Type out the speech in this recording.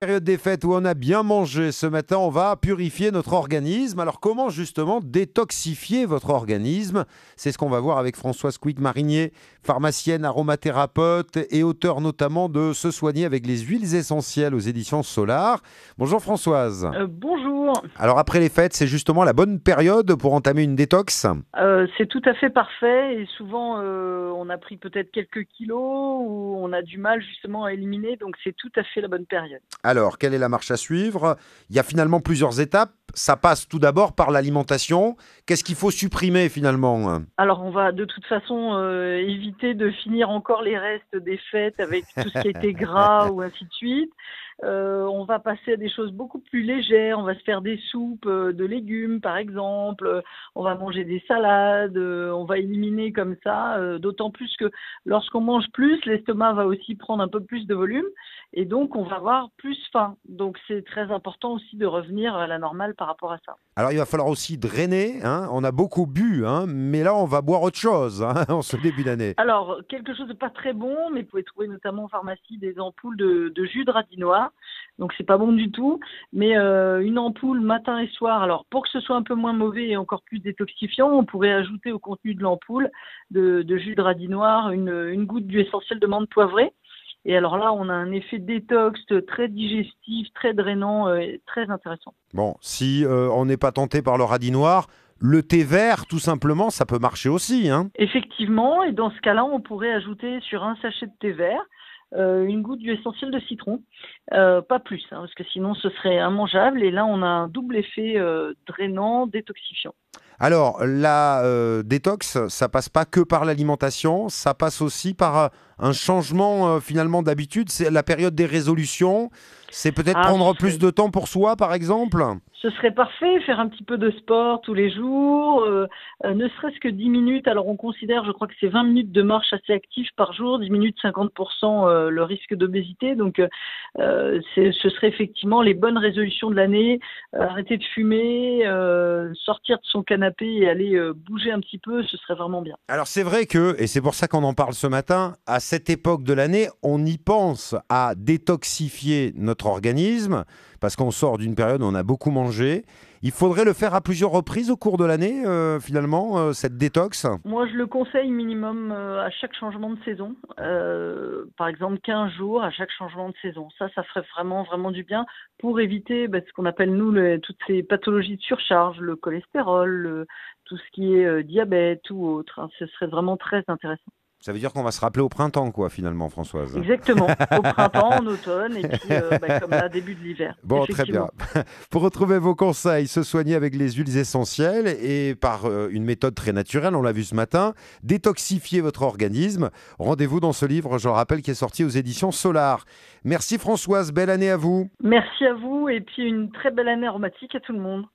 période des fêtes où on a bien mangé, ce matin, on va purifier notre organisme. Alors, comment justement détoxifier votre organisme? C'est ce qu'on va voir avec Françoise Quick-Marinier, pharmacienne, aromathérapeute et auteure notamment de Se soigner avec les huiles essentielles aux éditions Solar. Bonjour Françoise. Bonjour. Alors, après les fêtes, c'est justement la bonne période pour entamer une détox? C'est tout à fait parfait et souvent on a pris peut-être quelques kilos ou on a du mal justement à éliminer, donc c'est tout à fait la bonne période. Alors, quelle est la marche à suivre? Il y a finalement plusieurs étapes. Ça passe tout d'abord par l'alimentation. Qu'est-ce qu'il faut supprimer finalement? Alors on va de toute façon éviter de finir encore les restes des fêtes avec tout ce qui était gras ou ainsi de suite. On va passer à des choses beaucoup plus légères. On va se faire des soupes de légumes par exemple. On va manger des salades. On va éliminer comme ça. D'autant plus que lorsqu'on mange plus, l'estomac va aussi prendre un peu plus de volume et donc on va avoir plus faim. Donc c'est très important aussi de revenir à la normale par rapport à ça. Alors, il va falloir aussi drainer, hein. On a beaucoup bu, hein, mais là, on va boire autre chose, hein, en ce début d'année. Alors, quelque chose de pas très bon, mais vous pouvez trouver notamment en pharmacie des ampoules de jus de radis noir. Donc, c'est pas bon du tout. Mais une ampoule matin et soir. Alors, pour que ce soit un peu moins mauvais et encore plus détoxifiant, on pourrait ajouter au contenu de l'ampoule de jus de radis noir une goutte d'huile essentielle de menthe poivrée. Et alors là, on a un effet détox très digestif, très drainant et très intéressant. Bon, si on n'est pas tenté par le radis noir, le thé vert, tout simplement, ça peut marcher aussi, hein. Effectivement, et dans ce cas-là, on pourrait ajouter sur un sachet de thé vert une goutte d'huile essentielle de citron, pas plus, hein, parce que sinon ce serait immangeable. Et là, on a un double effet drainant, détoxifiant. Alors, la détox, ça passe pas que par l'alimentation, ça passe aussi par un changement finalement d'habitude. C'est la période des résolutions. C'est peut-être Ah, prendre plus de temps pour soi, par exemple. ce serait parfait, faire un petit peu de sport tous les jours, ne serait-ce que 10 minutes. Alors on considère, je crois que c'est 20 minutes de marche assez active par jour, 10 minutes 50% le risque d'obésité. Donc ce serait effectivement les bonnes résolutions de l'année, arrêter de fumer, sortir de son canapé et aller bouger un petit peu, ce serait vraiment bien. Alors c'est vrai que, et c'est pour ça qu'on en parle ce matin, à cette époque de l'année, on y pense à détoxifier notre organisme, parce qu'on sort d'une période où on a beaucoup mangé. Il faudrait le faire à plusieurs reprises au cours de l'année, finalement, cette détox. Moi, je le conseille minimum à chaque changement de saison. Par exemple, 15 jours à chaque changement de saison. Ça ferait vraiment, vraiment du bien pour éviter ce qu'on appelle, nous, toutes ces pathologies de surcharge, le cholestérol, tout ce qui est diabète ou autre, hein. Ce serait vraiment très intéressant. Ça veut dire qu'on va se rappeler au printemps, quoi, finalement, Françoise. Exactement. Au printemps, en automne, et puis comme là, début de l'hiver. Bon, très bien. Effectivement. Pour retrouver vos conseils, se soigner avec les huiles essentielles et par une méthode très naturelle, on l'a vu ce matin, détoxifier votre organisme. Rendez-vous dans ce livre, je rappelle, qui est sorti aux éditions Solar. Merci Françoise, belle année à vous. Merci à vous, et puis une très belle année aromatique à tout le monde.